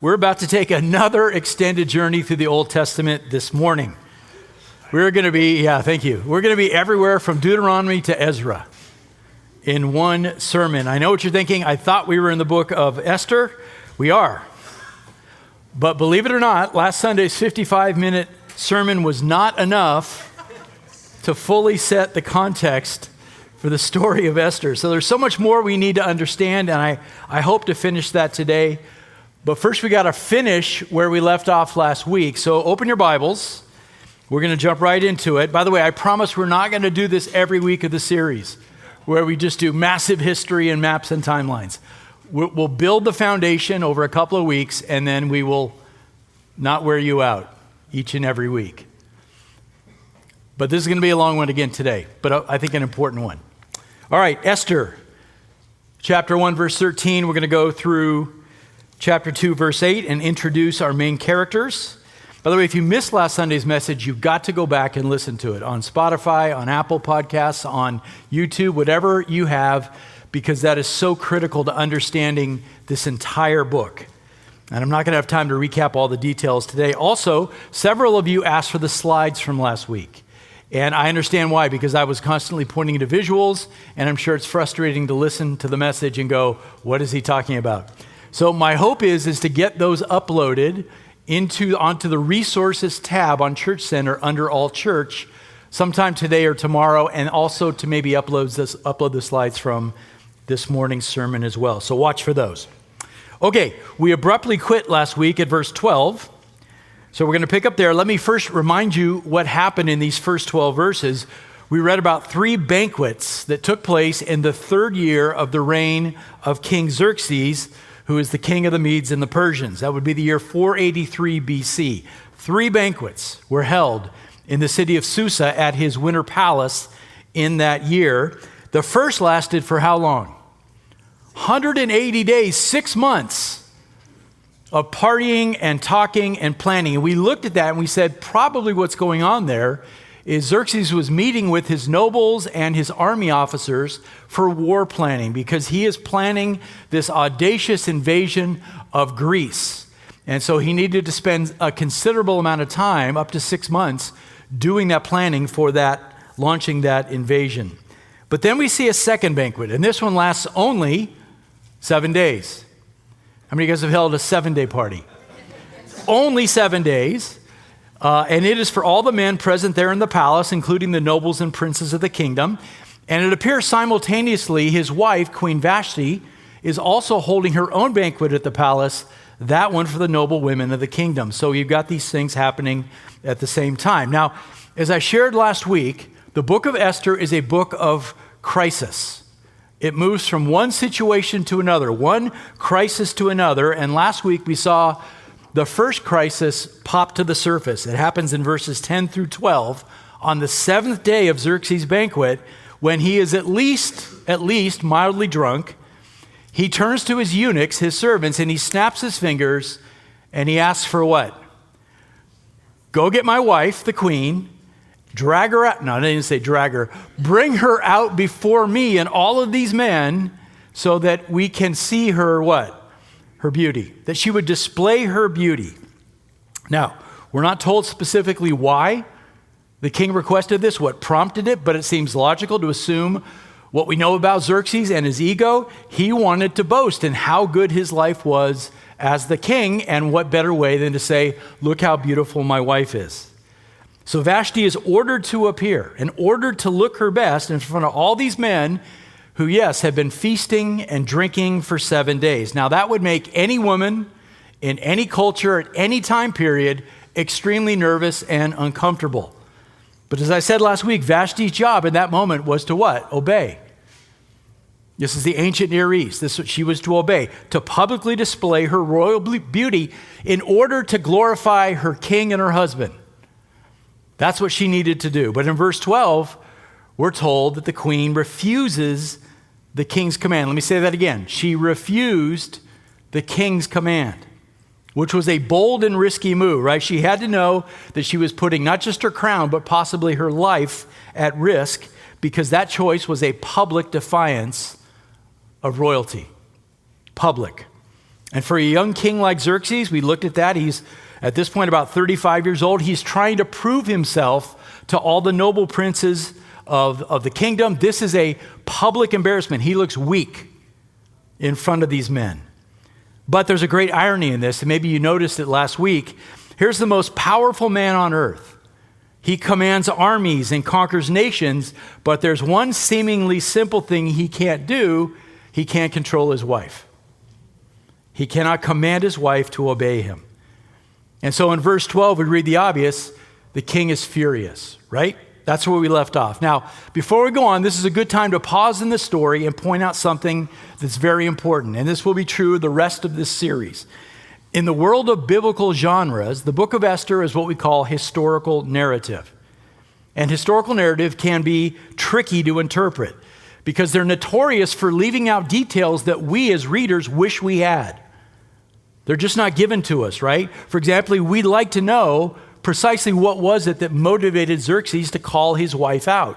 We're about to take another extended journey through the Old Testament this morning. We're going to be, We're going to be everywhere from Deuteronomy to Ezra in one sermon. I know what you're thinking. I thought we were in the book of Esther. We are. But believe it or not, last Sunday's 55-minute sermon was not enough to fully set the context for the story of Esther. So there's so much more we need to understand, and I hope to finish that today. But first, we got to finish where we left off last week. So open your Bibles. We're going to jump right into it. By the way, I promise we're not going to do this every week of the series, where we just do massive history and maps and timelines. We'll build the foundation over a couple of weeks, and then we will not wear you out each and every week. But this is going to be a long one again today, but I think an important one. All right, Esther, chapter 1, verse 13. We're going to go through chapter 2, verse 8, and introduce our main characters. By the way, if you missed last Sunday's message, you've got to go back and listen to it on Spotify, on Apple Podcasts, on YouTube, whatever you have, because that is so critical to understanding this entire book. And I'm not going to have time to recap all the details today. Also, several of you asked for the slides from last week. And I understand why, because I was constantly pointing to visuals, and I'm sure it's frustrating to listen to the message and go, what is he talking about? So my hope is to get those uploaded onto the resources tab on Church Center under All Church sometime today or tomorrow, and also to maybe upload the slides from this morning's sermon as well. So watch for those. Okay, we abruptly quit last week at verse 12. So we're going to pick up there. Let me first remind you what happened in these first 12 verses. We read about 3 banquets that took place in the 3rd year of the reign of King Xerxes, who is the king of the Medes and the Persians. That would be the year 483 BC. 3 banquets were held in the city of Susa at his winter palace in that year. The first lasted for how long? 180 days, 6 months of partying and talking and planning. And we looked at that and we said, probably what's going on there is Xerxes was meeting with his nobles and his army officers for war planning, because he is planning this audacious invasion of Greece. And so he needed to spend a considerable amount of time, up to 6 months, doing that planning for that, launching that invasion. But then we see a second banquet, and this one lasts only 7 days. How many of you guys have held a 7-day party? Only 7 days. And it is for all the men present there in the palace, including the nobles and princes of the kingdom. And it appears simultaneously his wife, Queen Vashti, is also holding her own banquet at the palace, that one for the noble women of the kingdom. So you've got these things happening at the same time. Now, as I shared last week, the book of Esther is a book of crisis. It moves from one situation to another, one crisis to another. And last week we saw the first crisis pop to the surface. It happens in verses 10 through 12 on the 7th day of Xerxes' banquet, when he is at least mildly drunk. He turns to his eunuchs, his servants, and he snaps his fingers and he asks for what? Go get my wife, the queen, drag her out. No, I didn't say drag her. Bring her out before me and all of these men so that we can see her what? Her beauty, that she would display her beauty. Now, we're not told specifically why the king requested this, what prompted it, but it seems logical to assume what we know about Xerxes and his ego. He wanted to boast in how good his life was as the king, and what better way than to say, look how beautiful my wife is. So Vashti is ordered to appear and ordered to look her best in front of all these men who, yes, have been feasting and drinking for 7 days. Now, that would make any woman in any culture at any time period extremely nervous and uncomfortable. But as I said last week, Vashti's job in that moment was to what? Obey. This is the ancient Near East. She was to obey, to publicly display her royal beauty in order to glorify her king and her husband. That's what she needed to do. But in verse 12, we're told that the queen refuses the king's command. Let me say that again. She refused the king's command, which was a bold and risky move, right? She had to know that she was putting not just her crown, but possibly her life at risk, because that choice was a public defiance of royalty. Public. And for a young king like Xerxes, we looked at that. He's at this point about 35 years old. He's trying to prove himself to all the noble princes of the kingdom. This is a public embarrassment. He looks weak in front of these men. But there's a great irony in this, and maybe you noticed it last week. Here's the most powerful man on earth. He commands armies and conquers nations, but there's one seemingly simple thing he can't do. He can't control his wife. He cannot command his wife to obey him. And so in verse 12, we read the obvious, the king is furious, right? That's where we left off. Now, before we go on, this is a good time to pause in the story and point out something that's very important. And this will be true the rest of this series. In the world of biblical genres, the book of Esther is what we call historical narrative. And historical narrative can be tricky to interpret because they're notorious for leaving out details that we as readers wish we had. They're just not given to us, right? For example, we'd like to know precisely what was it that motivated Xerxes to call his wife out,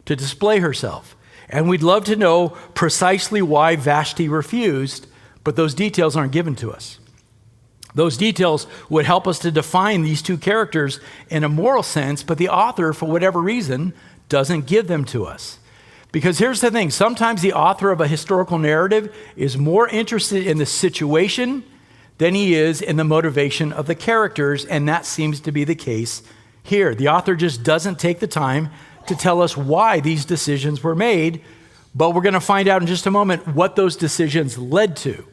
to display herself. And we'd love to know precisely why Vashti refused, but those details aren't given to us. Those details would help us to define these two characters in a moral sense, but the author, for whatever reason, doesn't give them to us. Because here's the thing, sometimes the author of a historical narrative is more interested in the situation than he is in the motivation of the characters, and that seems to be the case here. The author just doesn't take the time to tell us why these decisions were made, but we're going to find out in just a moment what those decisions led to.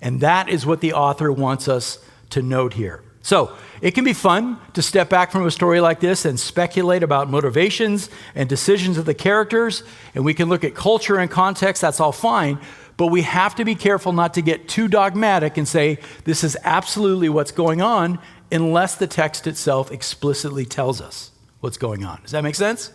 And that is what the author wants us to note here. So it can be fun to step back from a story like this and speculate about motivations and decisions of the characters, and we can look at culture and context, that's all fine, but we have to be careful not to get too dogmatic and say this is absolutely what's going on unless the text itself explicitly tells us what's going on. Does that make sense?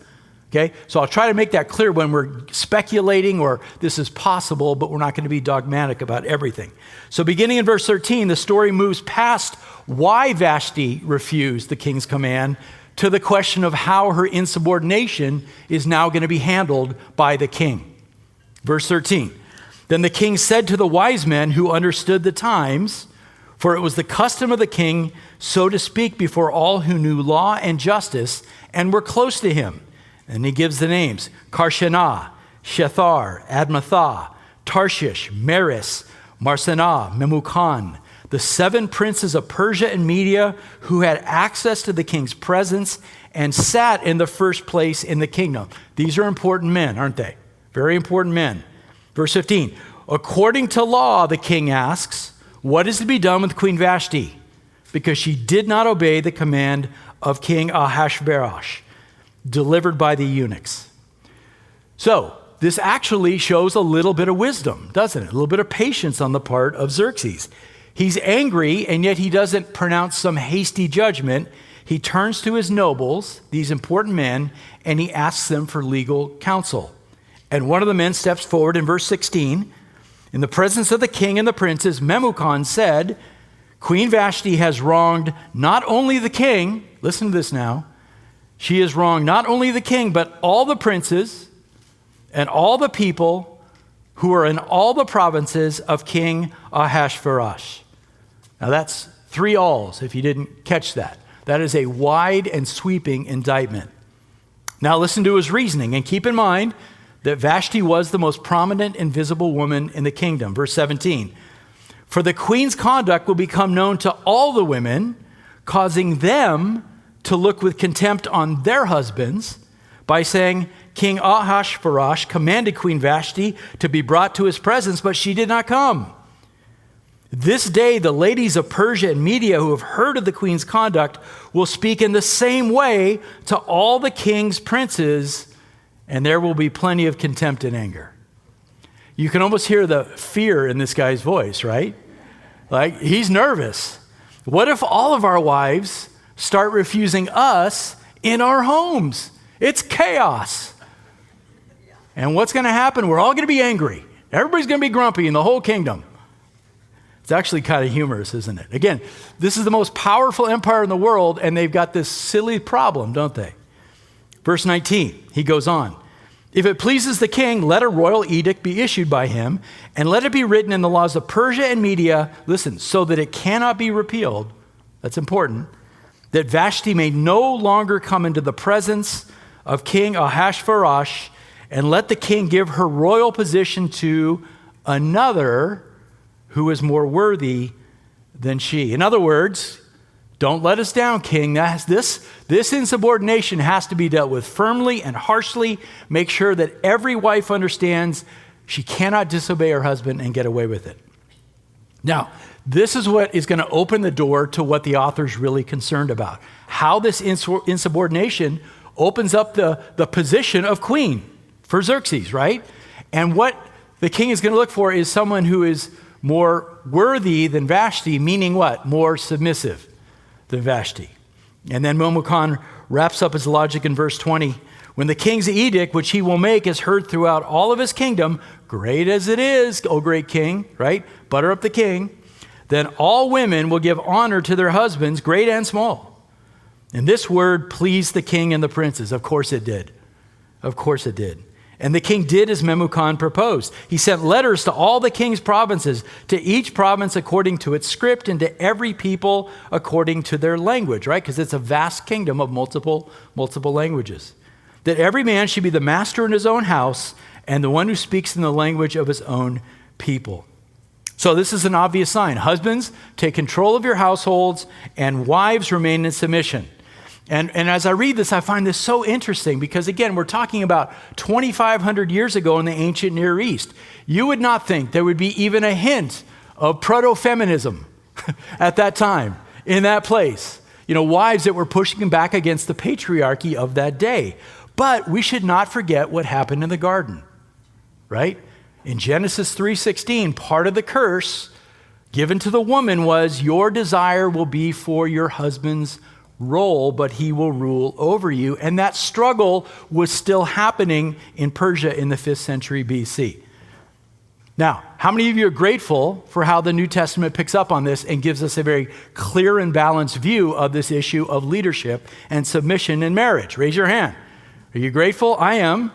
Okay, so I'll try to make that clear when we're speculating or this is possible, but we're not going to be dogmatic about everything. So beginning in verse 13, the story moves past why Vashti refused the king's command to the question of how her insubordination is now going to be handled by the king. Verse 13, then the king said to the wise men who understood the times, for it was the custom of the king so to speak before all who knew law and justice and were close to him. And he gives the names, Karshenah, Shethar, Admathah, Tarshish, Meres, Marsenah, Memucan, the 7 princes of Persia and Media who had access to the king's presence and sat in the first place in the kingdom. These are important men, aren't they? Very important men. Verse 15, according to law, the king asks, what is to be done with Queen Vashti? Because she did not obey the command of King Ahasuerus, delivered by the eunuchs. So this actually shows a little bit of wisdom, doesn't it? A little bit of patience on the part of Xerxes. He's angry, and yet he doesn't pronounce some hasty judgment. He turns to his nobles, these important men, and he asks them for legal counsel. And one of the men steps forward in verse 16. In the presence of the king and the princes, Memucan said, Queen Vashti has wronged not only the king, listen to this now, she has wronged not only the king, but all the princes and all the people who are in all the provinces of King Ahasuerus. Now that's 3 alls, if you didn't catch that. That is a wide and sweeping indictment. Now listen to his reasoning, and keep in mind that Vashti was the most prominent and visible woman in the kingdom. Verse 17, for the queen's conduct will become known to all the women, causing them to look with contempt on their husbands by saying, King Ahasuerus commanded Queen Vashti to be brought to his presence, but she did not come. This day, the ladies of Persia and Media who have heard of the queen's conduct will speak in the same way to all the king's princes, and there will be plenty of contempt and anger. You can almost hear the fear in this guy's voice, right? Like, he's nervous. What if all of our wives start refusing us in our homes? It's chaos. And what's going to happen? We're all going to be angry. Everybody's going to be grumpy in the whole kingdom. It's actually kind of humorous, isn't it? Again, this is the most powerful empire in the world, and they've got this silly problem, don't they? Verse 19, he goes on. If it pleases the king, let a royal edict be issued by him, and let it be written in the laws of Persia and Media, listen, so that it cannot be repealed, that's important, that Vashti may no longer come into the presence of King Ahasuerus, and let the king give her royal position to another who is more worthy than she. In other words, don't let us down, king. This insubordination has to be dealt with firmly and harshly. Make sure that every wife understands she cannot disobey her husband and get away with it. Now, this is what is going to open the door to what the author's really concerned about. How this insubordination opens up the position of queen for Xerxes, right? And what the king is going to look for is someone who is more worthy than Vashti, meaning what? More submissive than Vashti. And then Memucan wraps up his logic in verse 20. When the king's edict, which he will make, is heard throughout all of his kingdom, great as it is, O great king, right? Butter up the king. Then all women will give honor to their husbands, great and small. And this word pleased the king and the princes. Of course it did. Of course it did. And the king did as Memucan proposed. He sent letters to all the king's provinces, to each province according to its script, and to every people according to their language, right? Because it's a vast kingdom of multiple languages. That every man should be the master in his own house and the one who speaks in the language of his own people. So this is an obvious sign. Husbands, take control of your households, and wives remain in submission. And as I read this, I find this so interesting because, again, we're talking about 2,500 years ago in the ancient Near East. You would not think there would be even a hint of proto-feminism at that time in that place. You know, wives that were pushing back against the patriarchy of that day. But we should not forget what happened in the garden, right? In Genesis 3:16, part of the curse given to the woman was, your desire will be for your husband's role, but he will rule over you. And that struggle was still happening in Persia in the 5th century BC. Now, how many of you are grateful for how the New Testament picks up on this and gives us a very clear and balanced view of this issue of leadership and submission in marriage? Raise your hand. Are you grateful? I am.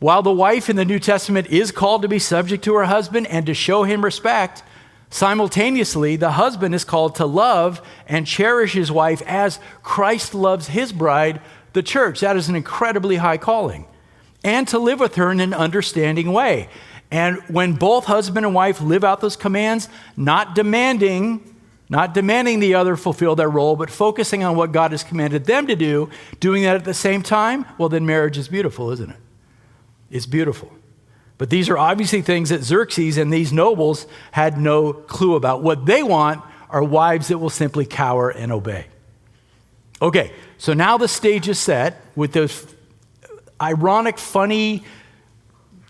While the wife in the New Testament is called to be subject to her husband and to show him respect, simultaneously, the husband is called to love and cherish his wife as Christ loves his bride, the church. That is an incredibly high calling. And to live with her in an understanding way. And when both husband and wife live out those commands, not demanding the other fulfill their role, but focusing on what God has commanded them to do, doing that at the same time, well, then marriage is beautiful, isn't it? It's beautiful. But these are obviously things that Xerxes and these nobles had no clue about. What they want are wives that will simply cower and obey. Okay, so now the stage is set with those ironic, funny,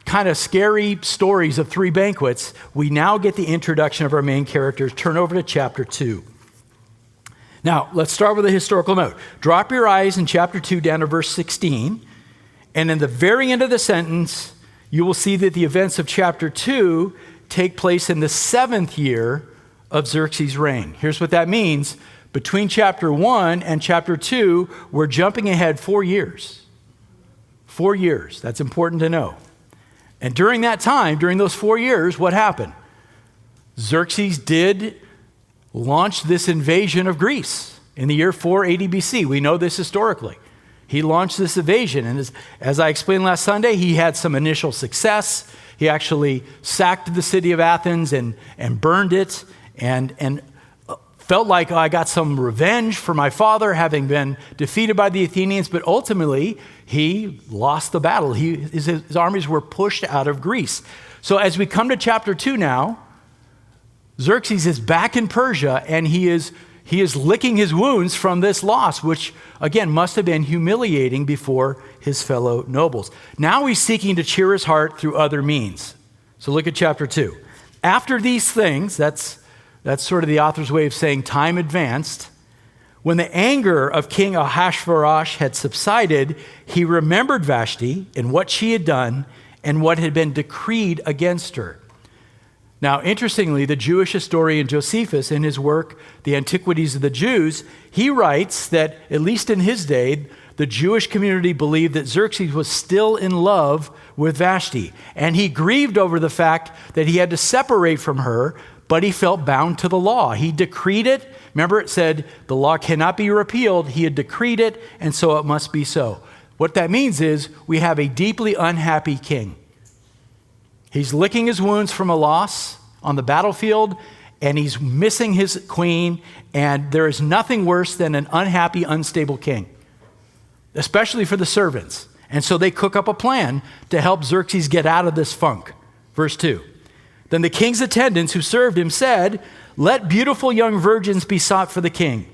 kind of scary stories of 3 banquets. We now get the introduction of our main characters. Turn over to chapter 2. Now, let's start with a historical note. Drop your eyes in chapter 2 down to verse 16. And in the very end of the sentence, you will see that the events of chapter 2 take place in the 7th year of Xerxes' reign. Here's what that means. Between chapter 1 and chapter 2, we're jumping ahead 4 years. 4 years. That's important to know. And during that time, during those 4 years, what happened? Xerxes did launch this invasion of Greece in the year 480 BC. We know this historically. He launched this invasion, and as I explained last Sunday, he had some initial success. He actually sacked the city of Athens and burned it and felt like, I got some revenge for my father having been defeated by the Athenians, but ultimately he lost the battle. His armies were pushed out of Greece. So as we come to chapter 2 now, Xerxes is back in Persia, and he is licking his wounds from this loss, which, again, must have been humiliating before his fellow nobles. Now he's seeking to cheer his heart through other means. So look at chapter 2. After these things, that's sort of the author's way of saying time advanced, when the anger of King Ahasuerus had subsided, he remembered Vashti and what she had done and what had been decreed against her. Now, interestingly, the Jewish historian Josephus, in his work, The Antiquities of the Jews, he writes that, at least in his day, the Jewish community believed that Xerxes was still in love with Vashti, and he grieved over the fact that he had to separate from her, but he felt bound to the law. He decreed it. Remember, it said the law cannot be repealed. He had decreed it, and so it must be so. What that means is we have a deeply unhappy king. He's licking his wounds from a loss on the battlefield, and he's missing his queen, and there is nothing worse than an unhappy, unstable king, especially for the servants. And so they cook up a plan to help Xerxes get out of this funk. Verse 2. Then the king's attendants who served him said, "Let beautiful young virgins be sought for the king.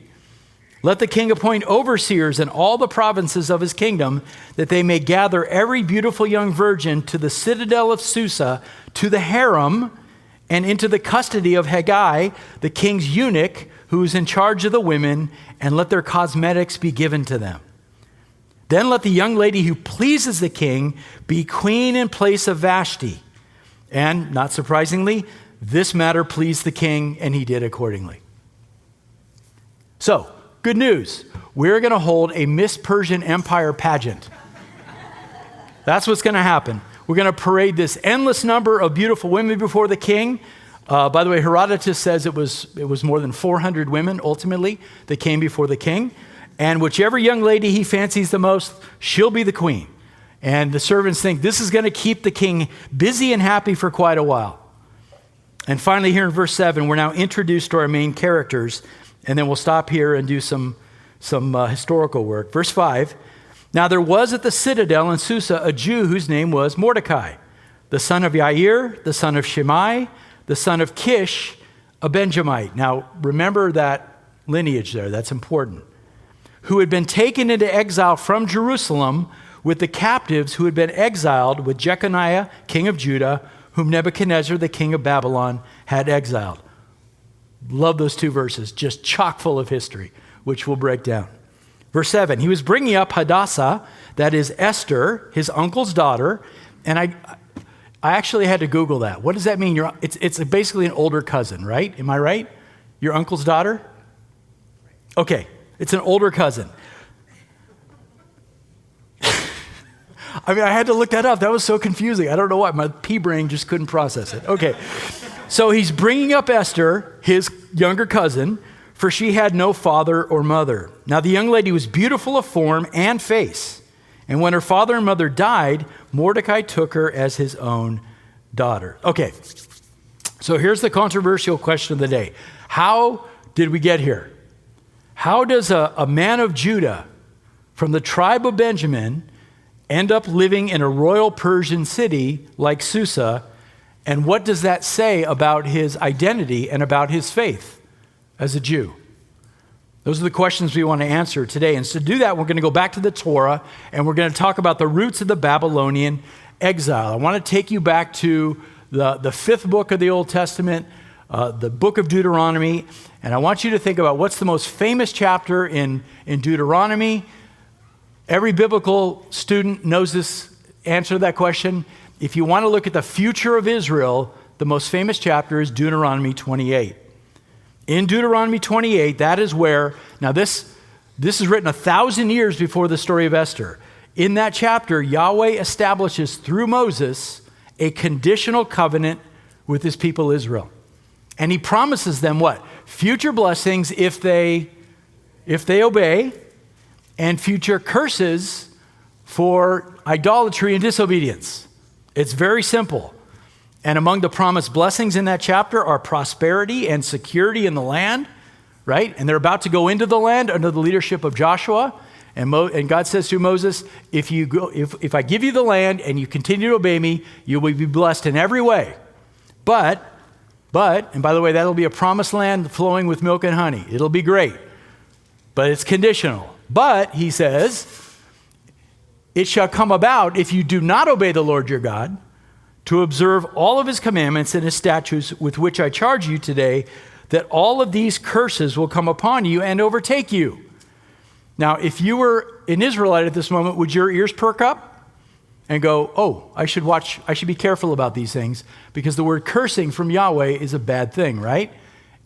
Let the king appoint overseers in all the provinces of his kingdom, that they may gather every beautiful young virgin to the citadel of Susa, to the harem, and into the custody of Haggai, the king's eunuch, who is in charge of the women, and let their cosmetics be given to them. Then let the young lady who pleases the king be queen in place of Vashti." And, not surprisingly, this matter pleased the king, and he did accordingly. So, good news. We're going to hold a Miss Persian Empire pageant. That's what's going to happen. We're going to parade this endless number of beautiful women before the king. By the way, Herodotus says it was more than 400 women, ultimately, that came before the king. And whichever young lady he fancies the most, she'll be the queen. And the servants think this is going to keep the king busy and happy for quite a while. And finally, here in verse 7, we're now introduced to our main characters, and then we'll stop here and do some historical work. Verse 5, "Now there was at the citadel in Susa a Jew whose name was Mordecai, the son of Yair, the son of Shimei, the son of Kish, a Benjamite." Now remember that lineage there, that's important. "Who had been taken into exile from Jerusalem with the captives who had been exiled with Jeconiah, king of Judah, whom Nebuchadnezzar, the king of Babylon, had exiled." Love those two verses, just chock full of history, which we'll break down. Verse 7, "He was bringing up Hadassah, that is Esther, his uncle's daughter." And I actually had to Google that. What does that mean? It's basically an older cousin, right? Am I right? Your uncle's daughter? Okay, it's an older cousin. I mean, I had to look that up. That was so confusing. I don't know why. My pea brain just couldn't process it. Okay. So he's bringing up Esther, his younger cousin, for she had no father or mother. Now the young lady was beautiful of form and face. And when her father and mother died, Mordecai took her as his own daughter. Okay. So here's the controversial question of the day. How did we get here? How does a man of Judah from the tribe of Benjamin end up living in a royal Persian city like Susa, and what does that say about his identity and about his faith as a Jew? Those are the questions we want to answer today. And to do that, we're going to go back to the Torah, and we're going to talk about the roots of the Babylonian exile. I want to take you back to the fifth book of the Old Testament, the book of Deuteronomy, and I want you to think about what's the most famous chapter in Deuteronomy. Every biblical student knows this answer to that question. If you want to look at the future of Israel, the most famous chapter is Deuteronomy 28. In Deuteronomy 28, that is where, now this is written 1,000 years before the story of Esther. In that chapter, Yahweh establishes through Moses a conditional covenant with his people Israel. And he promises them what? Future blessings if they obey, and future curses for idolatry and disobedience. It's very simple. And among the promised blessings in that chapter are prosperity and security in the land, right? And they're about to go into the land under the leadership of Joshua. And God says to Moses, if I give you the land and you continue to obey me, you will be blessed in every way. But, and by the way, that'll be a promised land flowing with milk and honey. It'll be great. But it's conditional. But, he says, it shall come about if you do not obey the Lord your God to observe all of his commandments and his statutes with which I charge you today, that all of these curses will come upon you and overtake you. Now, if you were an Israelite at this moment, would your ears perk up and go, oh, I should be careful about these things, because the word cursing from Yahweh is a bad thing, right?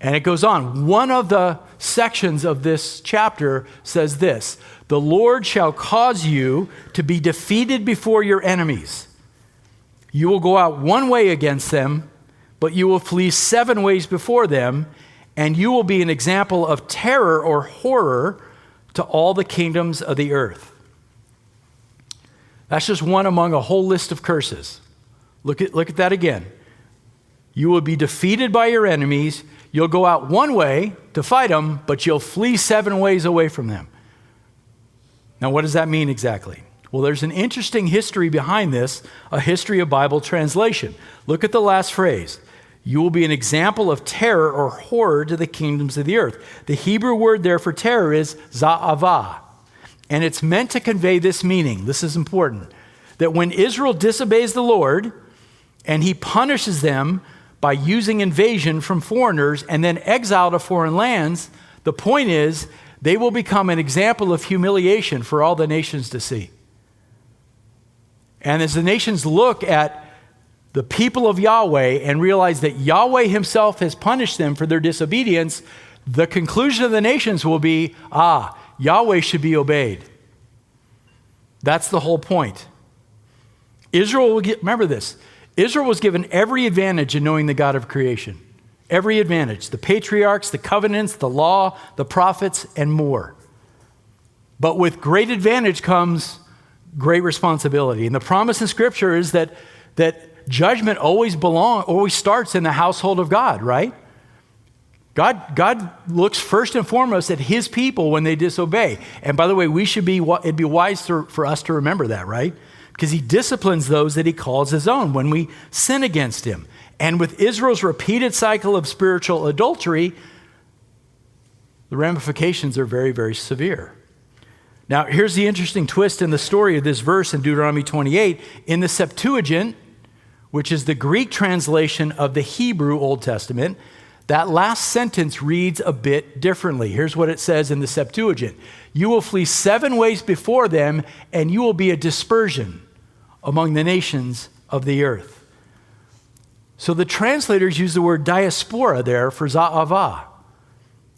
And it goes on. One of the sections of this chapter says this: The Lord shall cause you to be defeated before your enemies. You will go out one way against them, but you will flee 7 ways before them, and you will be an example of terror or horror to all the kingdoms of the earth. That's just one among a whole list of curses. Look at that again. You will be defeated by your enemies. You'll go out one way to fight them, but you'll flee 7 ways away from them. Now, what does that mean exactly? Well, there's an interesting history behind this, a history of Bible translation. Look at the last phrase. You will be an example of terror or horror to the kingdoms of the earth. The Hebrew word there for terror is za'avah. And it's meant to convey this meaning. This is important. That when Israel disobeys the Lord and he punishes them by using invasion from foreigners and then exile to foreign lands, the point is they will become an example of humiliation for all the nations to see. And as the nations look at the people of Yahweh and realize that Yahweh himself has punished them for their disobedience, the conclusion of the nations will be, Yahweh should be obeyed. That's the whole point. Remember this, Israel was given every advantage in knowing the God of creation. Every advantage, the patriarchs, the covenants, the law, the prophets, and more. But with great advantage comes great responsibility. And the promise in Scripture is that judgment always starts in the household of God, right? God looks first and foremost at his people when they disobey. And by the way, it'd be wise for us to remember that, right? Because he disciplines those that he calls his own when we sin against him. And with Israel's repeated cycle of spiritual adultery, the ramifications are very, very severe. Now, here's the interesting twist in the story of this verse in Deuteronomy 28. In the Septuagint, which is the Greek translation of the Hebrew Old Testament, that last sentence reads a bit differently. Here's what it says in the Septuagint. You will flee 7 ways before them, and you will be a dispersion among the nations of the earth. So the translators use the word diaspora there for za'avah.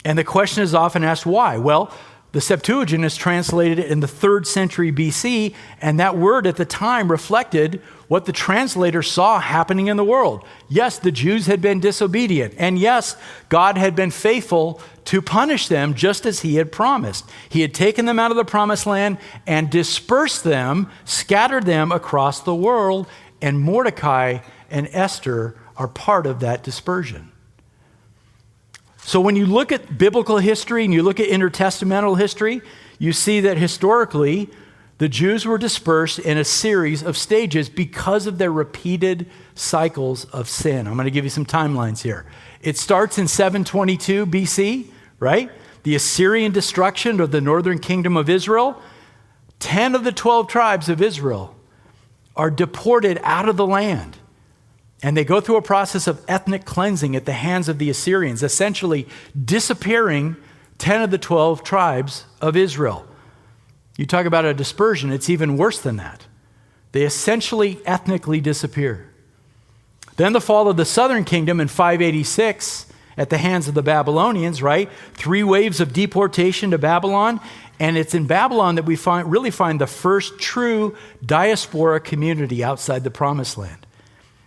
And the question is often asked, why? Well, the Septuagint is translated in the 3rd century BC, and that word at the time reflected what the translator saw happening in the world. Yes, the Jews had been disobedient, and yes, God had been faithful to punish them just as he had promised. He had taken them out of the promised land and dispersed them, scattered them across the world, and Mordecai and Esther are part of that dispersion. So when you look at biblical history and you look at intertestamental history, you see that historically, the Jews were dispersed in a series of stages because of their repeated cycles of sin. I'm going to give you some timelines here. It starts in 722 BC, right? The Assyrian destruction of the northern kingdom of Israel. 10 of the 12 tribes of Israel are deported out of the land. And they go through a process of ethnic cleansing at the hands of the Assyrians, essentially disappearing 10 of the 12 tribes of Israel. You talk about a dispersion, it's even worse than that. They essentially ethnically disappear. Then the fall of the southern kingdom in 586 at the hands of the Babylonians, right? 3 waves of deportation to Babylon. And it's in Babylon that we really find the first true diaspora community outside the promised land.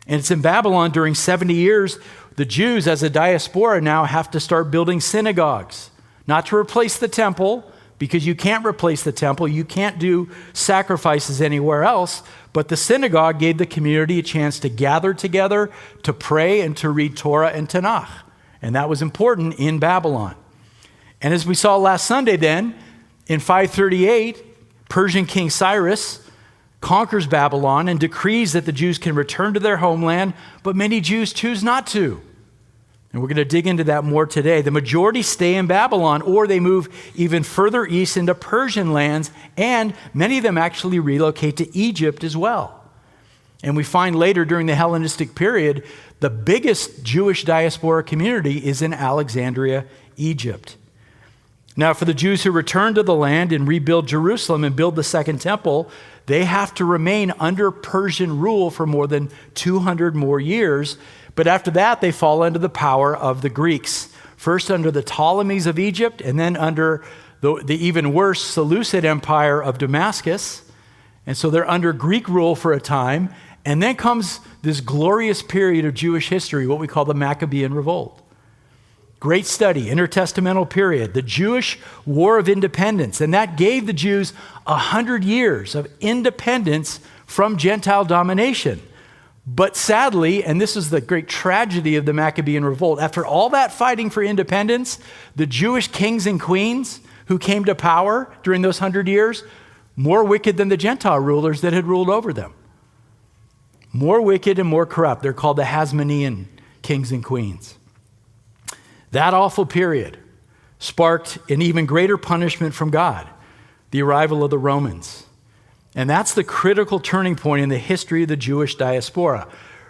And it's in Babylon during 70 years, the Jews as a diaspora now have to start building synagogues, not to replace the temple, because you can't replace the temple. You can't do sacrifices anywhere else. But the synagogue gave the community a chance to gather together, to pray, and to read Torah and Tanakh. And that was important in Babylon. And as we saw last Sunday then, in 538, Persian King Cyrus conquers Babylon and decrees that the Jews can return to their homeland, but many Jews choose not to. And we're going to dig into that more today. The majority stay in Babylon, or they move even further east into Persian lands, and many of them actually relocate to Egypt as well. And we find later during the Hellenistic period, the biggest Jewish diaspora community is in Alexandria, Egypt. Now, for the Jews who return to the land and rebuild Jerusalem and build the second temple, they have to remain under Persian rule for more than 200 more years. But after that, they fall under the power of the Greeks. First under the Ptolemies of Egypt, and then under the even worse Seleucid Empire of Damascus. And so they're under Greek rule for a time. And then comes this glorious period of Jewish history, what we call the Maccabean Revolt. Great study, intertestamental period, the Jewish War of Independence. And that gave the Jews 100 years of independence from Gentile domination. But sadly, and this is the great tragedy of the Maccabean Revolt, after all that fighting for independence, the Jewish kings and queens who came to power during those 100 years, more wicked than the Gentile rulers that had ruled over them. More wicked and more corrupt. They're called the Hasmonean kings and queens. That awful period sparked an even greater punishment from God, the arrival of the Romans. And that's the critical turning point in the history of the Jewish diaspora.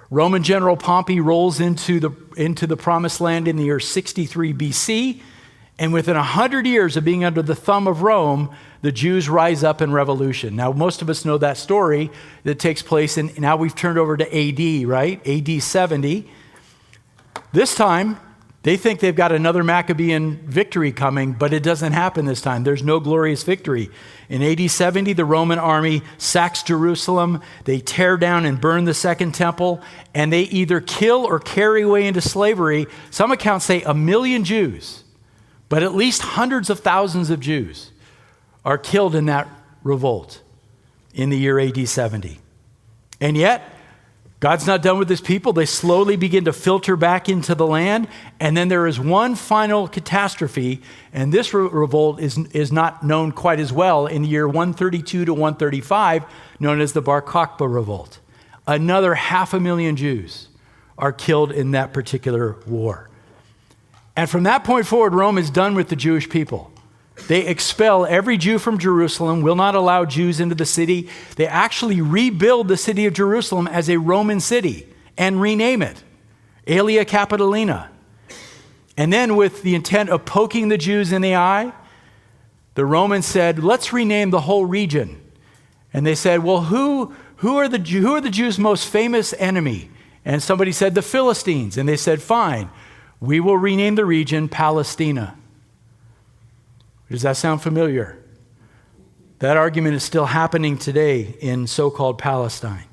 Roman General Pompey rolls into the Promised Land in the year 63 BC, and within 100 years of being under the thumb of Rome, the Jews rise up in revolution. Now, most of us know that story that takes place, and now we've turned over to AD, right? AD 70. This time, they think they've got another Maccabean victory coming, but it doesn't happen this time. There's no glorious victory. In AD 70, the Roman army sacks Jerusalem. They tear down and burn the Second Temple, and they either kill or carry away into slavery. Some accounts say 1 million Jews, but at least hundreds of thousands of Jews are killed in that revolt in the year AD 70. And yet, God's not done with his people. They slowly begin to filter back into the land. And then there is one final catastrophe. And this revolt is not known quite as well in the year 132 to 135, known as the Bar Kokhba revolt. Another 500,000 Jews are killed in that particular war. And from that point forward, Rome is done with the Jewish people. They expel every Jew from Jerusalem, will not allow Jews into the city. They actually rebuild the city of Jerusalem as a Roman city and rename it Aelia Capitolina. And then with the intent of poking the Jews in the eye, the Romans said, let's rename the whole region. And they said, well, who are the Jews' most famous enemy? And somebody said, the Philistines. And they said, fine, we will rename the region Palestina. Does that sound familiar? That argument is still happening today in so-called Palestine.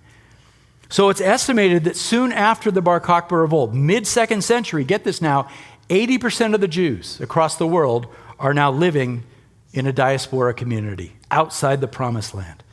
So it's estimated that soon after the Bar Kokhba revolt, mid-2nd century, get this now, 80% of the Jews across the world are now living in a diaspora community outside the Promised Land.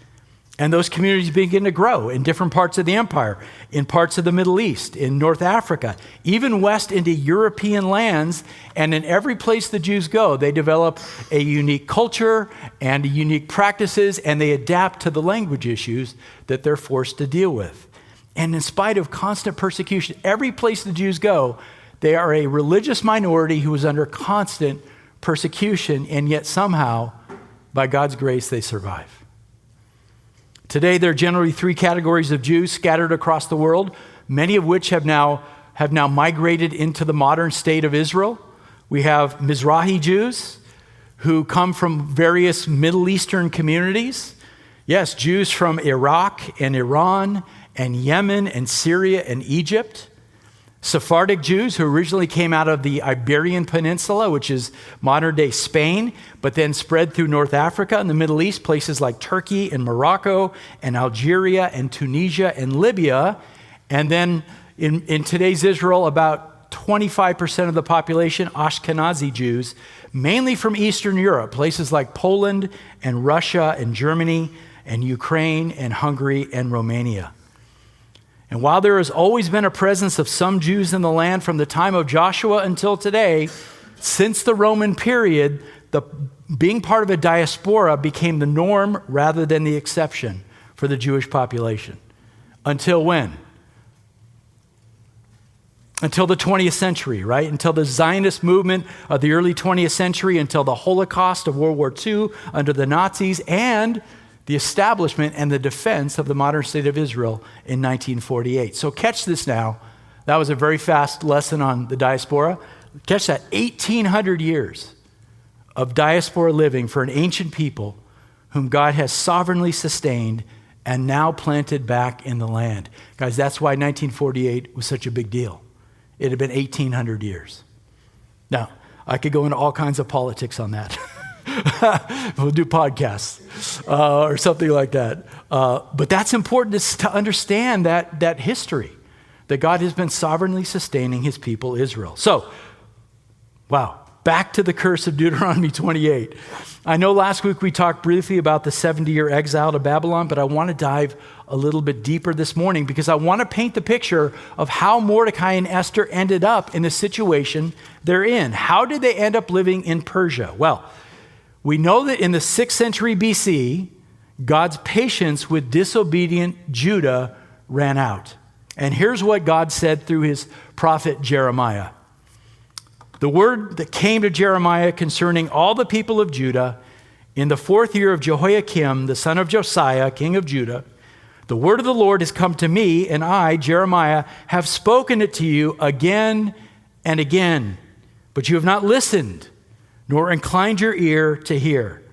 And those communities begin to grow in different parts of the empire, in parts of the Middle East, in North Africa, even west into European lands. And in every place the Jews go, they develop a unique culture and unique practices, and they adapt to the language issues that they're forced to deal with. And in spite of constant persecution, every place the Jews go, they are a religious minority who is under constant persecution, and yet somehow, by God's grace, they survive. Today, there are generally 3 categories of Jews scattered across the world, many of which have now migrated into the modern state of Israel. We have Mizrahi Jews who come from various Middle Eastern communities. Yes, Jews from Iraq and Iran and Yemen and Syria and Egypt. Sephardic Jews who originally came out of the Iberian Peninsula, which is modern-day Spain, but then spread through North Africa and the Middle East, places like Turkey and Morocco and Algeria and Tunisia and Libya. And then in today's Israel, about 25% of the population, Ashkenazi Jews, mainly from Eastern Europe, places like Poland and Russia and Germany and Ukraine and Hungary and Romania. And while there has always been a presence of some Jews in the land from the time of Joshua until today, since the Roman period, being part of a diaspora became the norm rather than the exception for the Jewish population. Until when? Until the 20th century, right? Until the Zionist movement of the early 20th century, until the Holocaust of World War II under the Nazis, and the establishment and the defense of the modern state of Israel in 1948. So catch this now. That was a very fast lesson on the diaspora. Catch that, 1,800 years of diaspora living for an ancient people whom God has sovereignly sustained and now planted back in the land. Guys, that's why 1948 was such a big deal. It had been 1,800 years. Now, I could go into all kinds of politics on that. We'll do podcasts or something like that. But that's important to understand that history, that God has been sovereignly sustaining his people Israel. So, wow, back to the curse of Deuteronomy 28. I know last week we talked briefly about the 70-year exile to Babylon, but I want to dive a little bit deeper this morning because I want to paint the picture of how Mordecai and Esther ended up in the situation they're in. How did they end up living in Persia? Well, we know that in the 6th century BC, God's patience with disobedient Judah ran out. And here's what God said through his prophet Jeremiah. The word that came to Jeremiah concerning all the people of Judah in the 4th year of Jehoiakim, the son of Josiah, king of Judah, the word of the Lord has come to me, and I, Jeremiah, have spoken it to you again and again, but you have not listened, nor inclined your ear to hear.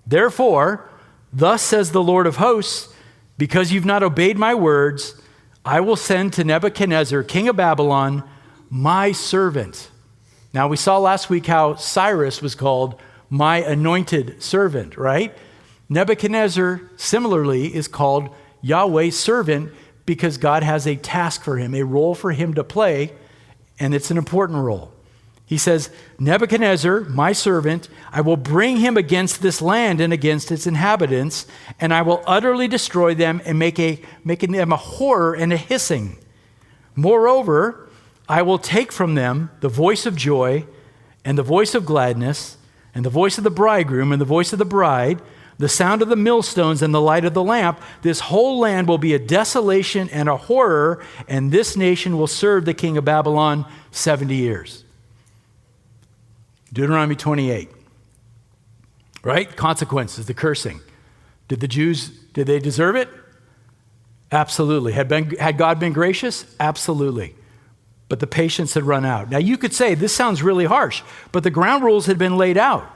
Therefore, thus says the Lord of hosts, because you've not obeyed my words, I will send to Nebuchadnezzar, king of Babylon, my servant. Now, we saw last week how Cyrus was called my anointed servant, right? Nebuchadnezzar, similarly, is called Yahweh's servant because God has a task for him, a role for him to play, and it's an important role. He says, Nebuchadnezzar, my servant, I will bring him against this land and against its inhabitants, and I will utterly destroy them and making them a horror and a hissing. Moreover, I will take from them the voice of joy and the voice of gladness and the voice of the bridegroom and the voice of the bride, the sound of the millstones and the light of the lamp. This whole land will be a desolation and a horror, and this nation will serve the king of Babylon 70 years. Deuteronomy 28, right? Consequences, the cursing. Did the Jews, did they deserve it? Absolutely. Had God been gracious? Absolutely. But the patience had run out. Now you could say, this sounds really harsh, but the ground rules had been laid out.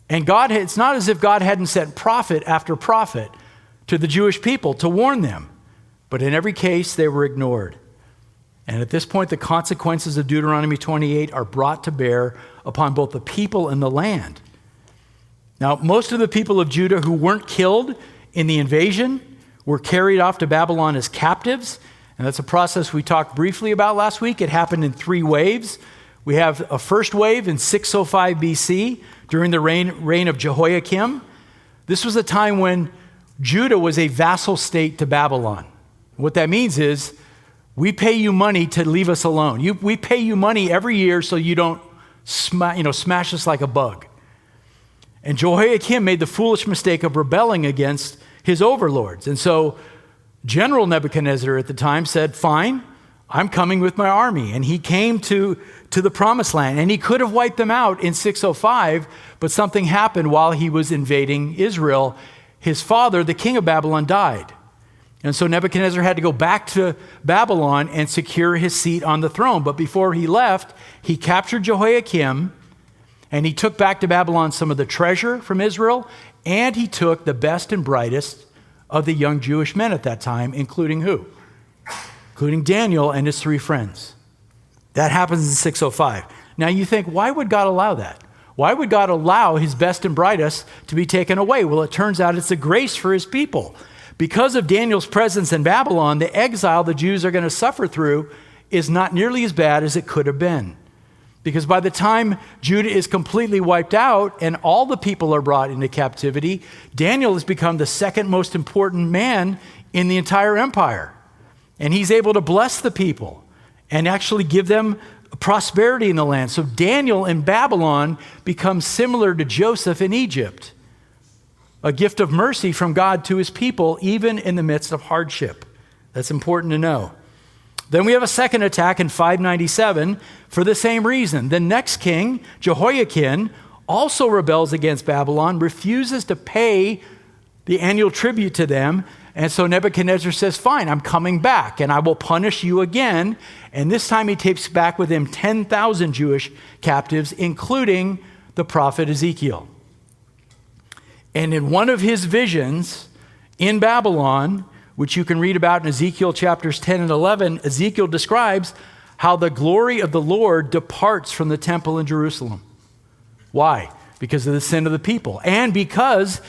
And it's not as if God hadn't sent prophet after prophet to the Jewish people to warn them. But in every case, they were ignored. And at this point, the consequences of Deuteronomy 28 are brought to bear upon both the people and the land. Now, most of the people of Judah who weren't killed in the invasion were carried off to Babylon as captives. And that's a process we talked briefly about last week. It happened in 3 waves. We have a first wave in 605 BC during the reign of Jehoiakim. This was a time when Judah was a vassal state to Babylon. What that means is we pay you money to leave us alone. We pay you money every year so you don't smash us like a bug. And Jehoiakim made the foolish mistake of rebelling against his overlords. And so General Nebuchadnezzar at the time said, fine, I'm coming with my army. And he came to the promised land, and he could have wiped them out in 605, but something happened while he was invading Israel. His father, the king of Babylon, died. And so Nebuchadnezzar had to go back to Babylon and secure his seat on the throne. But before he left, he captured Jehoiakim, and he took back to Babylon some of the treasure from Israel, and he took the best and brightest of the young Jewish men at that time, including who? Including Daniel and his 3 friends. That happens in 605. Now you think, why would God allow that? Why would God allow his best and brightest to be taken away? Well, it turns out it's a grace for his people. Because of Daniel's presence in Babylon, the exile the Jews are going to suffer through is not nearly as bad as it could have been. Because by the time Judah is completely wiped out and all the people are brought into captivity, Daniel has become the second most important man in the entire empire. And he's able to bless the people and actually give them prosperity in the land. So Daniel in Babylon becomes similar to Joseph in Egypt, a gift of mercy from God to his people, even in the midst of hardship. That's important to know. Then we have a second attack in 597 for the same reason. The next king, Jehoiakim, also rebels against Babylon, refuses to pay the annual tribute to them. And so Nebuchadnezzar says, fine, I'm coming back and I will punish you again. And this time he takes back with him 10,000 Jewish captives, including the prophet Ezekiel. And in one of his visions in Babylon, which you can read about in Ezekiel chapters 10 and 11, Ezekiel describes how the glory of the Lord departs from the temple in Jerusalem. Why? because of the sin of the people, and because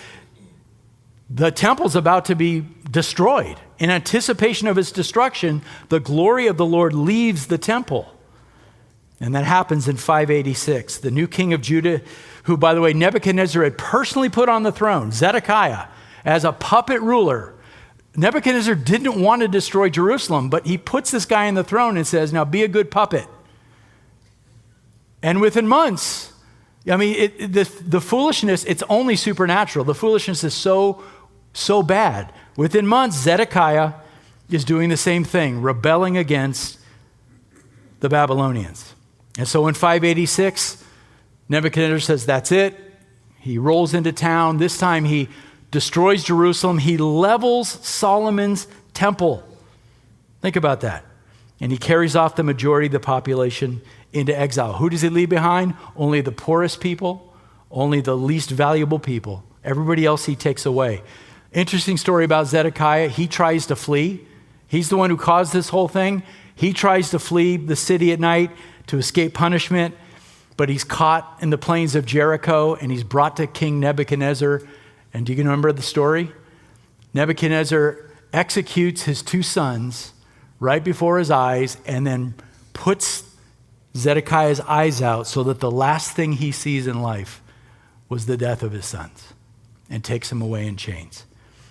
the temple's about to be destroyed. In anticipation of its destruction, the glory of the Lord leaves the temple. And that happens in 586. The new king of Judah, who, by the way, Nebuchadnezzar had personally put on the throne, Zedekiah, as a puppet ruler. Nebuchadnezzar didn't want to destroy Jerusalem, but he puts this guy on the throne and says, now be a good puppet. And within months, I mean, the foolishness, it's only supernatural. The foolishness is so bad. Within months, Zedekiah is doing the same thing, rebelling against the Babylonians. And so in 586, Nebuchadnezzar says, that's it. He rolls into town. This time he destroys Jerusalem. He levels Solomon's temple. Think about that. And he carries off the majority of the population into exile. Who does he leave behind? Only the poorest people, only the least valuable people. Everybody else he takes away. Interesting story about Zedekiah. He tries to flee. He's the one who caused this whole thing. He tries to flee the city at night to escape punishment, but he's caught in the plains of Jericho and he's brought to King Nebuchadnezzar. And do you remember the story? Nebuchadnezzar executes his two sons right before his eyes and then puts Zedekiah's eyes out so that the last thing he sees in life was the death of his sons, and takes him away in chains.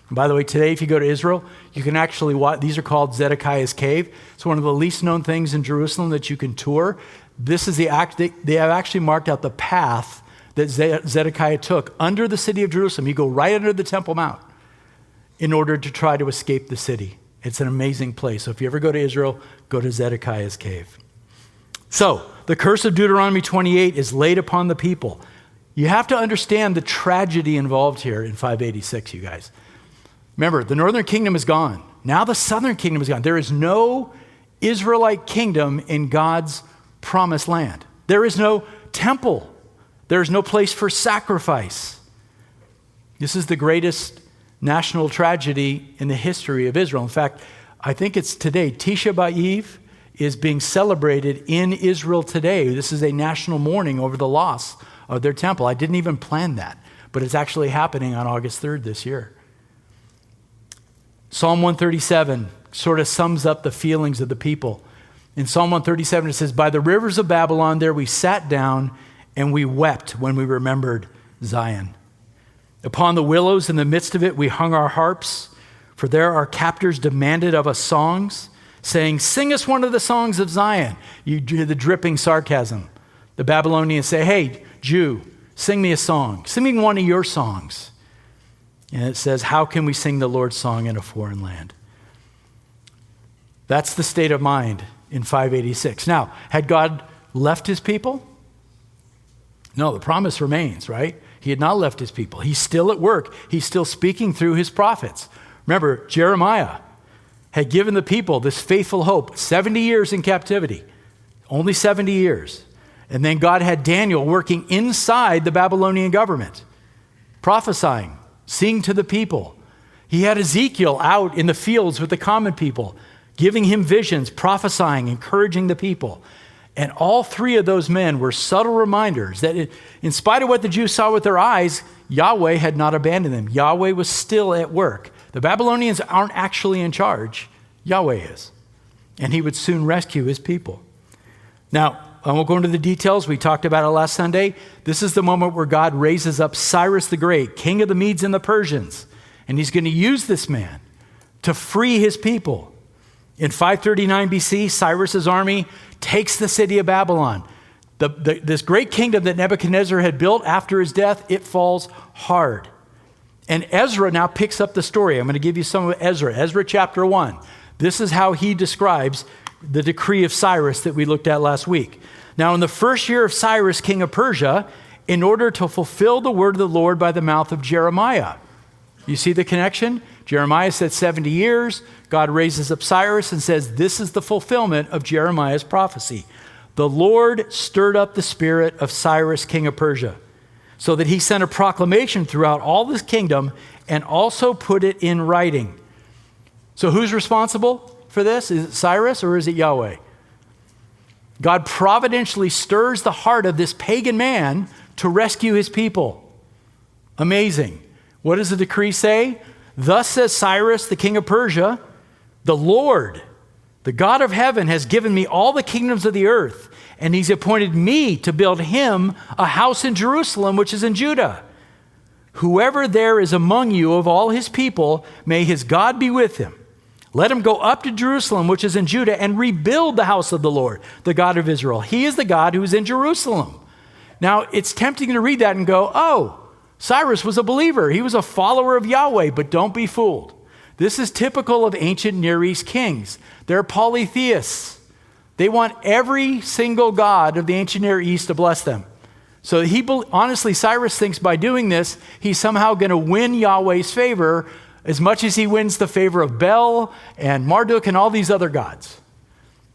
And by the way, today, if you go to Israel, you can actually watch, these are called Zedekiah's Cave. It's one of the least known things in Jerusalem that you can tour. This is they have actually marked out the path that Zedekiah took under the city of Jerusalem. You go right under the Temple Mount in order to try to escape the city. It's an amazing place. So if you ever go to Israel, go to Zedekiah's Cave. So, the curse of Deuteronomy 28 is laid upon the people. You have to understand the tragedy involved here in 586, you guys. Remember, the northern kingdom is gone. Now the southern kingdom is gone. There is no Israelite kingdom in God's promised land. There is no temple. There is no place for sacrifice. This is the greatest national tragedy in the history of Israel. In fact, I think it's today, Tisha B'Av is being celebrated in Israel today. This is a national mourning over the loss of their temple. I didn't even plan that, but it's actually happening on August 3rd this year. Psalm 137 sort of sums up the feelings of the people. In Psalm 137, it says, by the rivers of Babylon, there we sat down and we wept when we remembered Zion. Upon the willows in the midst of it, we hung our harps, for there our captors demanded of us songs, saying, sing us one of the songs of Zion. You do the dripping sarcasm. The Babylonians say, hey, Jew, sing me a song. Sing me one of your songs. And it says, how can we sing the Lord's song in a foreign land? That's the state of mind in 586. Now, had God left his people? No, the promise remains, right? He had not left his people. He's still at work. He's still speaking through his prophets. Remember, Jeremiah had given the people this faithful hope, 70 years in captivity, only 70 years. And then God had Daniel working inside the Babylonian government, prophesying, seeing to the people. He had Ezekiel out in the fields with the common people, giving him visions, prophesying, encouraging the people. And all three of those men were subtle reminders that in spite of what the Jews saw with their eyes, Yahweh had not abandoned them. Yahweh was still at work. The Babylonians aren't actually in charge. Yahweh is. And he would soon rescue his people. Now, I won't go into the details. We talked about it last Sunday. This is the moment where God raises up Cyrus the Great, king of the Medes and the Persians. And he's going to use this man to free his people. In 539 BC, Cyrus's army takes the city of Babylon. This great kingdom that Nebuchadnezzar had built after his death, it falls hard. And Ezra now picks up the story. I'm going to give you some of Ezra. Ezra chapter 1. This is how he describes the decree of Cyrus that we looked at last week. Now, in the first year of Cyrus, king of Persia, in order to fulfill the word of the Lord by the mouth of Jeremiah. You see the connection? Jeremiah said 70 years. God raises up Cyrus and says, this is the fulfillment of Jeremiah's prophecy. The Lord stirred up the spirit of Cyrus, king of Persia, so that he sent a proclamation throughout all this kingdom and also put it in writing. So who's responsible for this? Is it Cyrus or is it Yahweh? God providentially stirs the heart of this pagan man to rescue his people. Amazing. What does the decree say? Thus says Cyrus, the king of Persia, the Lord, the God of heaven, has given me all the kingdoms of the earth, and he's appointed me to build him a house in Jerusalem, which is in Judah. Whoever there is among you of all his people, may his God be with him. Let him go up to Jerusalem, which is in Judah, and rebuild the house of the Lord, the God of Israel. He is the God who is in Jerusalem. Now, it's tempting to read that and go, oh, Cyrus was a believer. He was a follower of Yahweh, but don't be fooled. This is typical of ancient Near East kings. They're polytheists. They want every single god of the ancient Near East to bless them. So honestly, Cyrus thinks by doing this, he's somehow going to win Yahweh's favor as much as he wins the favor of Bel and Marduk and all these other gods.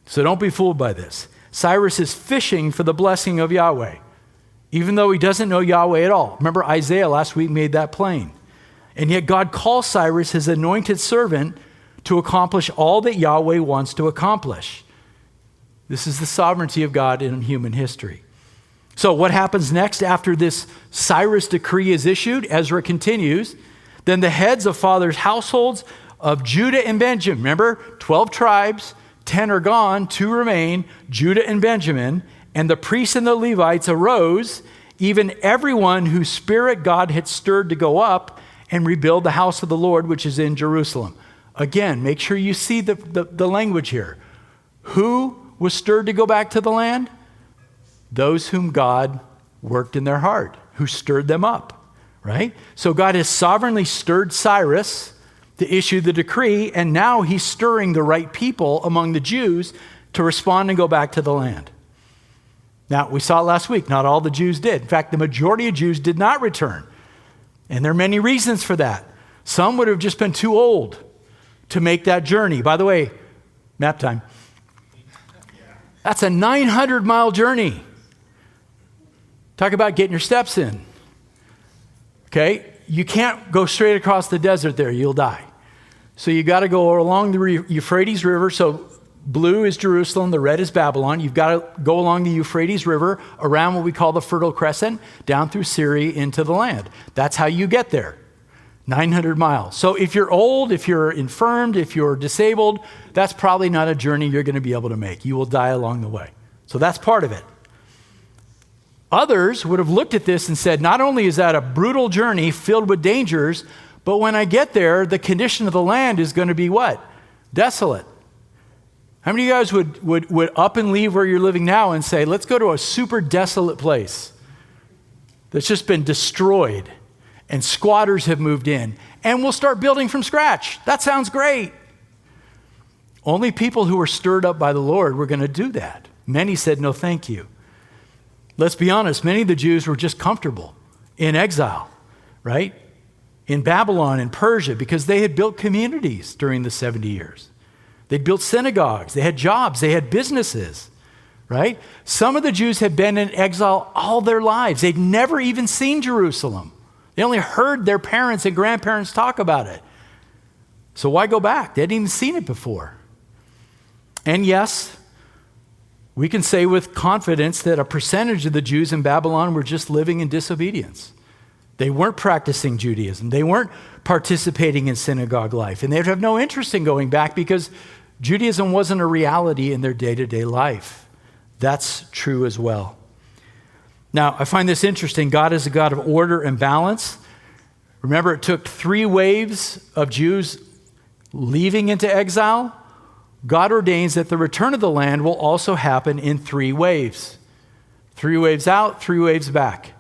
So don't be fooled by this. Cyrus is fishing for the blessing of Yahweh, even though he doesn't know Yahweh at all. Remember, Isaiah last week made that plain. And yet God calls Cyrus his anointed servant to accomplish all that Yahweh wants to accomplish. This is the sovereignty of God in human history. So what happens next after this Cyrus decree is issued? Ezra continues. Then the heads of fathers' households of Judah and Benjamin, remember, 12 tribes, 10 are gone, 2 remain, Judah and Benjamin, and the priests and the Levites arose, even everyone whose spirit God had stirred to go up and rebuild the house of the Lord, which is in Jerusalem. Again, make sure you see the language here. Who was stirred to go back to the land? Those whom God worked in their heart, who stirred them up. Right? So God has sovereignly stirred Cyrus to issue the decree, and now he's stirring the right people among the Jews to respond and go back to the land. Now, we saw last week, not all the Jews did. In fact, the majority of Jews did not return. And there are many reasons for that. Some would have just been too old to make that journey. By the way, map time. That's a 900-mile journey. Talk about getting your steps in. Okay, you can't go straight across the desert there, you'll die. So you got to go along the Euphrates River. So blue is Jerusalem, the red is Babylon. You've got to go along the Euphrates River around what we call the Fertile Crescent, down through Syria into the land. That's how you get there, 900 miles. So if you're old, if you're infirmed, if you're disabled, that's probably not a journey you're going to be able to make. You will die along the way. So that's part of it. Others would have looked at this and said, not only is that a brutal journey filled with dangers, but when I get there, the condition of the land is going to be what? Desolate. How many of you guys would up and leave where you're living now and say, let's go to a super desolate place that's just been destroyed and squatters have moved in and we'll start building from scratch? That sounds great. Only people who were stirred up by the Lord were going to do that. Many said, no, thank you. Let's be honest, many of the Jews were just comfortable in exile, right? In Babylon and Persia, because they had built communities during the 70 years. They'd built synagogues, they had jobs, they had businesses, right? Some of the Jews had been in exile all their lives. They'd never even seen Jerusalem. They only heard their parents and grandparents talk about it. So why go back? They hadn't even seen it before. And yes, we can say with confidence that a percentage of the Jews in Babylon were just living in disobedience. They weren't practicing Judaism. They weren't participating in synagogue life. And they'd have no interest in going back because Judaism wasn't a reality in their day-to-day life. That's true as well. Now, I find this interesting. God is a God of order and balance. Remember, it took 3 waves of Jews leaving into exile. God ordains that the return of the land will also happen in 3 waves. 3 waves out, 3 waves back.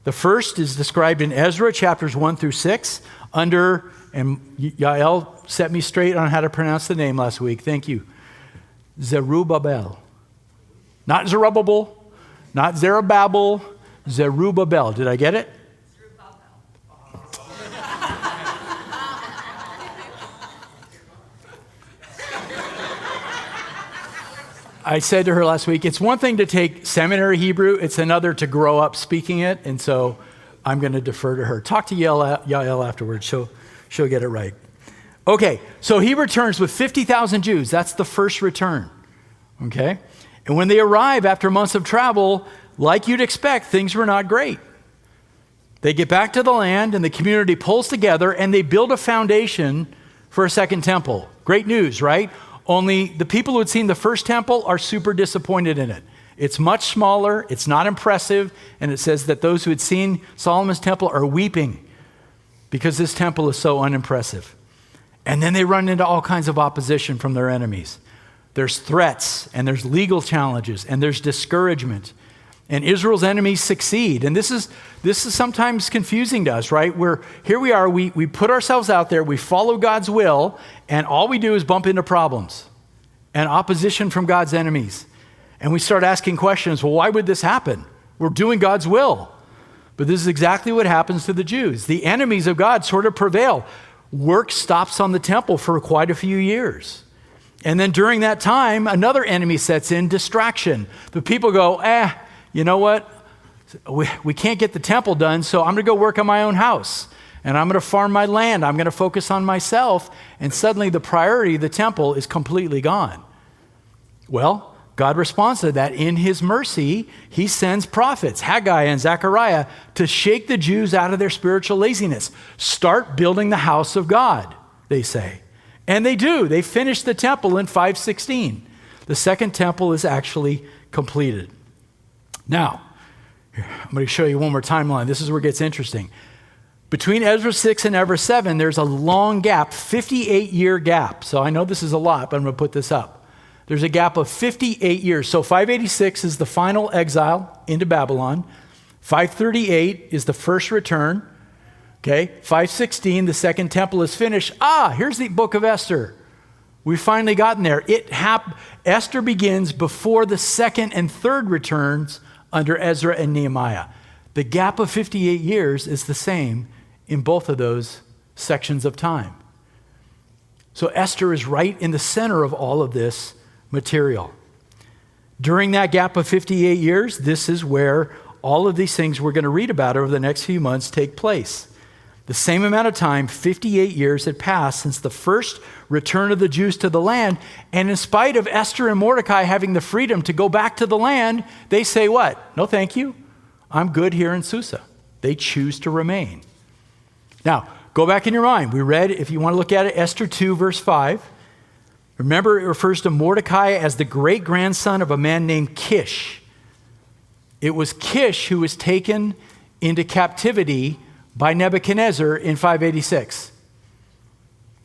The first is described in Ezra chapters 1 through 6 under, and Yael set me straight on how to pronounce the name last week. Thank you. Zerubbabel. Not Zerubbabel, not Zerubbabel, Zerubbabel. Did I get it? I said to her last week, it's one thing to take seminary Hebrew, it's another to grow up speaking it, and so I'm going to defer to her. Talk to Yael afterwards, she'll get it right. Okay, so he returns with 50,000 Jews. That's the first return, okay? And when they arrive after months of travel, like you'd expect, things were not great. They get back to the land and the community pulls together and they build a foundation for a second temple. Great news, right? Only the people who had seen the first temple are super disappointed in it. It's much smaller, it's not impressive, and it says that those who had seen Solomon's temple are weeping because this temple is so unimpressive. And then they run into all kinds of opposition from their enemies. There's threats, and there's legal challenges, and there's discouragement. And Israel's enemies succeed. And this is sometimes confusing to us, right? Here we are, we put ourselves out there, we follow God's will, and all we do is bump into problems and opposition from God's enemies. And we start asking questions, well, why would this happen? We're doing God's will. But this is exactly what happens to the Jews. The enemies of God sort of prevail. Work stops on the temple for quite a few years. And then during that time, another enemy sets in, distraction. The people go, you know what? We can't get the temple done, so I'm going to go work on my own house. And I'm going to farm my land. I'm going to focus on myself. And suddenly the priority of the temple is completely gone. Well, God responds to that. In his mercy, he sends prophets, Haggai and Zechariah, to shake the Jews out of their spiritual laziness. Start building the house of God, they say. And they do. They finish the temple in 516. The second temple is actually completed. Now, I'm going to show you one more timeline. This is where it gets interesting. Between Ezra 6 and Ezra 7, there's a long gap, 58-year gap. So I know this is a lot, but I'm going to put this up. There's a gap of 58 years. So 586 is the final exile into Babylon. 538 is the first return. Okay, 516, the second temple is finished. Here's the book of Esther. We've finally gotten there. Esther begins before the second and third returns under Ezra and Nehemiah. The gap of 58 years is the same in both of those sections of time. So Esther is right in the center of all of this material. During that gap of 58 years, this is where all of these things we're going to read about over the next few months take place. The same amount of time, 58 years, had passed since the first return of the Jews to the land. And in spite of Esther and Mordecai having the freedom to go back to the land, they say what? No, thank you. I'm good here in Susa. They choose to remain. Now, go back in your mind. We read, if you want to look at it, Esther 2, verse 5. Remember, it refers to Mordecai as the great-grandson of a man named Kish. It was Kish who was taken into captivity by Nebuchadnezzar in 586.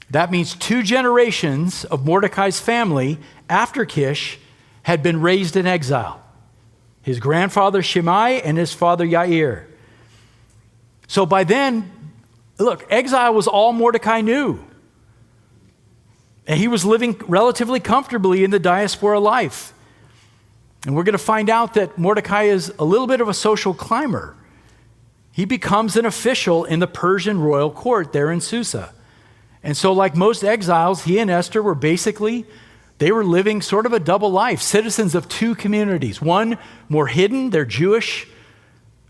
That means 2 generations of Mordecai's family after Kish had been raised in exile. His grandfather Shimei and his father Yair. So by then, look, exile was all Mordecai knew. And he was living relatively comfortably in the diaspora life. And we're going to find out that Mordecai is a little bit of a social climber. He becomes an official in the Persian royal court there in Susa. And so like most exiles, he and Esther were they were living sort of a double life, citizens of 2 communities. One more hidden, their Jewish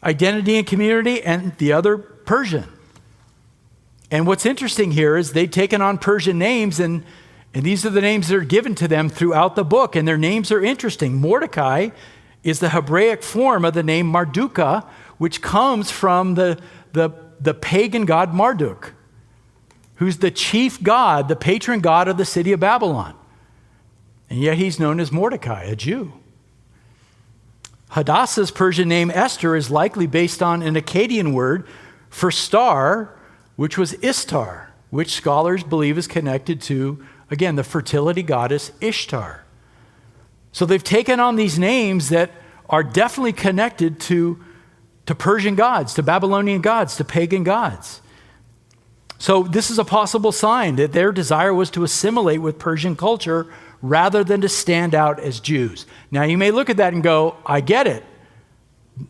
identity and community, and the other Persian. And what's interesting here is they'd taken on Persian names, and these are the names that are given to them throughout the book, and their names are interesting. Mordecai is the Hebraic form of the name Mardukah, which comes from the pagan god Marduk, who's the chief god, the patron god of the city of Babylon. And yet he's known as Mordecai, a Jew. Hadassah's Persian name Esther is likely based on an Akkadian word for star, which was Istar, which scholars believe is connected to, again, the fertility goddess Ishtar. So they've taken on these names that are definitely connected to Persian gods, to Babylonian gods, to pagan gods. So this is a possible sign that their desire was to assimilate with Persian culture rather than to stand out as Jews. Now you may look at that and go, I get it.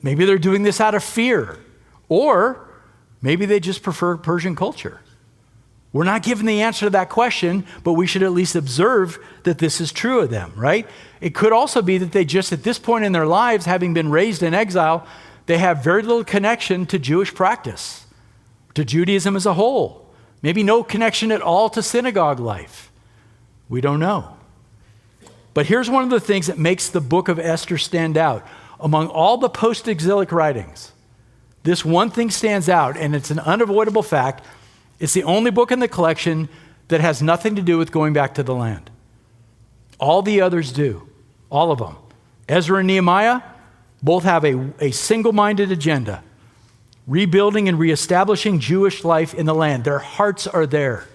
Maybe they're doing this out of fear. Or maybe they just prefer Persian culture. We're not given the answer to that question, but we should at least observe that this is true of them, right? It could also be that they just, at this point in their lives, having been raised in exile, they have very little connection to Jewish practice, to Judaism as a whole. Maybe no connection at all to synagogue life. We don't know. But here's one of the things that makes the book of Esther stand out. among all the post-exilic writings, this one thing stands out, and it's an unavoidable fact. It's the only book in the collection that has nothing to do with going back to the land. All the others do, all of them. Ezra and Nehemiah both have a single-minded agenda, rebuilding and reestablishing Jewish life in the land. Their hearts are there.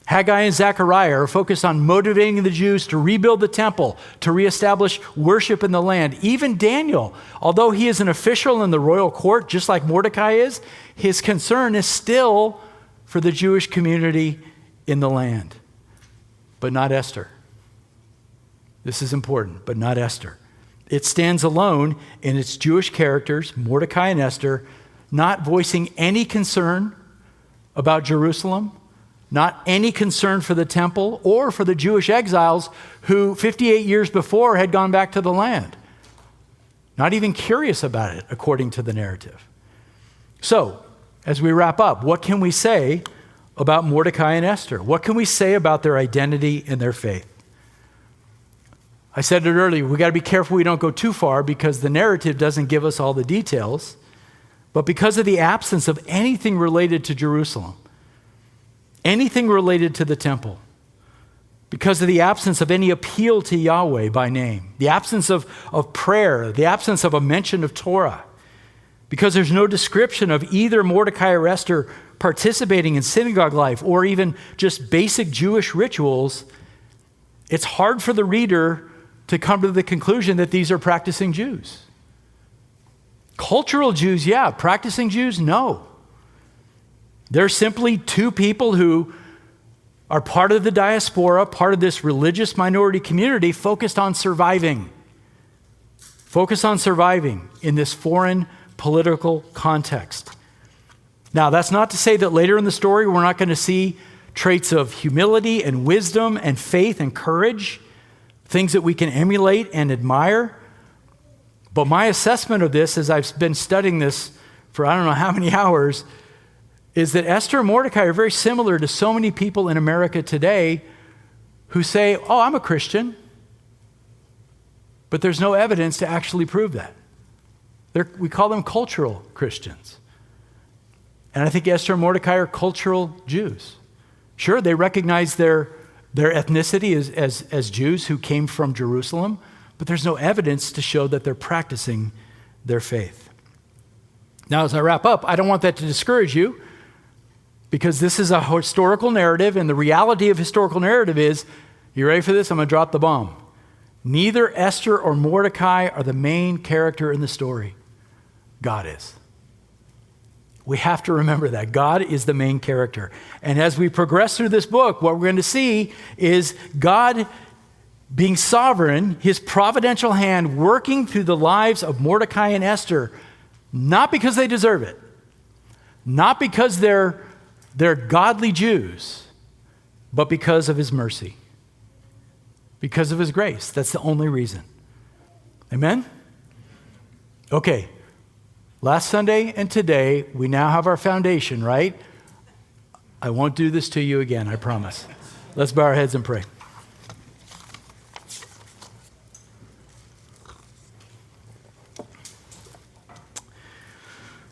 Haggai and Zechariah are focused on motivating the Jews to rebuild the temple, to reestablish worship in the land. Even Daniel, although he is an official in the royal court, just like Mordecai is, his concern is still for the Jewish community in the land. But not Esther. This is important, but not Esther. It stands alone in its Jewish characters, Mordecai and Esther, not voicing any concern about Jerusalem, not any concern for the temple or for the Jewish exiles who 58 years before had gone back to the land. Not even curious about it, according to the narrative. So, as we wrap up, what can we say about Mordecai and Esther? What can we say about their identity and their faith? I said it earlier, we got to be careful we don't go too far because the narrative doesn't give us all the details, but because of the absence of anything related to Jerusalem, anything related to the temple, because of the absence of any appeal to Yahweh by name, the absence of prayer, the absence of a mention of Torah, because there's no description of either Mordecai or Esther participating in synagogue life or even just basic Jewish rituals, it's hard for the reader to come to the conclusion that these are practicing Jews. Cultural Jews, yeah. Practicing Jews, no. They're simply two people who are part of the diaspora, part of this religious minority community focused on surviving. Focused on surviving in this foreign political context. Now, that's not to say that later in the story we're not going to see traits of humility and wisdom and faith and courage, things that we can emulate and admire. But my assessment of this, as I've been studying this for I don't know how many hours, is that Esther and Mordecai are very similar to so many people in America today who say, oh, I'm a Christian, but there's no evidence to actually prove that. We call them cultural Christians. And I think Esther and Mordecai are cultural Jews. Sure, they recognize their ethnicity as Jews who came from Jerusalem, but there's no evidence to show that they're practicing their faith. Now, as I wrap up, I don't want that to discourage you, because this is a historical narrative, and the reality of historical narrative is, you ready for this? I'm going to drop the bomb. Neither Esther or Mordecai are the main character in the story. God is. We have to remember that. God is the main character. And as we progress through this book, what we're going to see is God being sovereign, his providential hand working through the lives of Mordecai and Esther, not because they deserve it, not because they're godly Jews, but because of his mercy, because of his grace. That's the only reason. Amen? Okay. Last Sunday and today, we now have our foundation, right? I won't do this to you again, I promise. Let's bow our heads and pray.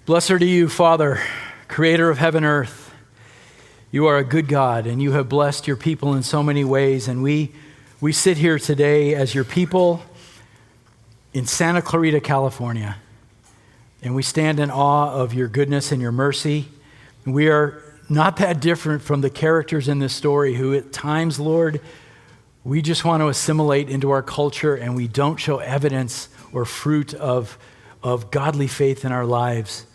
Blessed are you, Father, creator of heaven and earth. You are a good God, and you have blessed your people in so many ways. And we sit here today as your people in Santa Clarita, California. And we stand in awe of your goodness and your mercy. And we are not that different from the characters in this story who at times, Lord, we just want to assimilate into our culture and we don't show evidence or fruit of godly faith in our lives.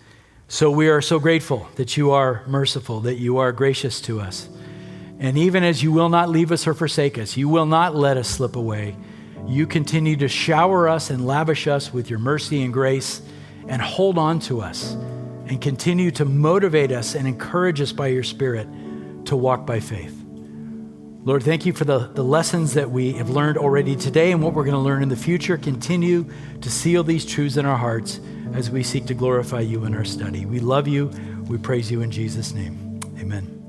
So we are so grateful that you are merciful, that you are gracious to us. And even as you will not leave us or forsake us, you will not let us slip away. You continue to shower us and lavish us with your mercy and grace and hold on to us and continue to motivate us and encourage us by your Spirit to walk by faith. Lord, thank you for the lessons that we have learned already today and what we're going to learn in the future. Continue to seal these truths in our hearts as we seek to glorify you in our study. We love you. We praise you in Jesus' name. Amen.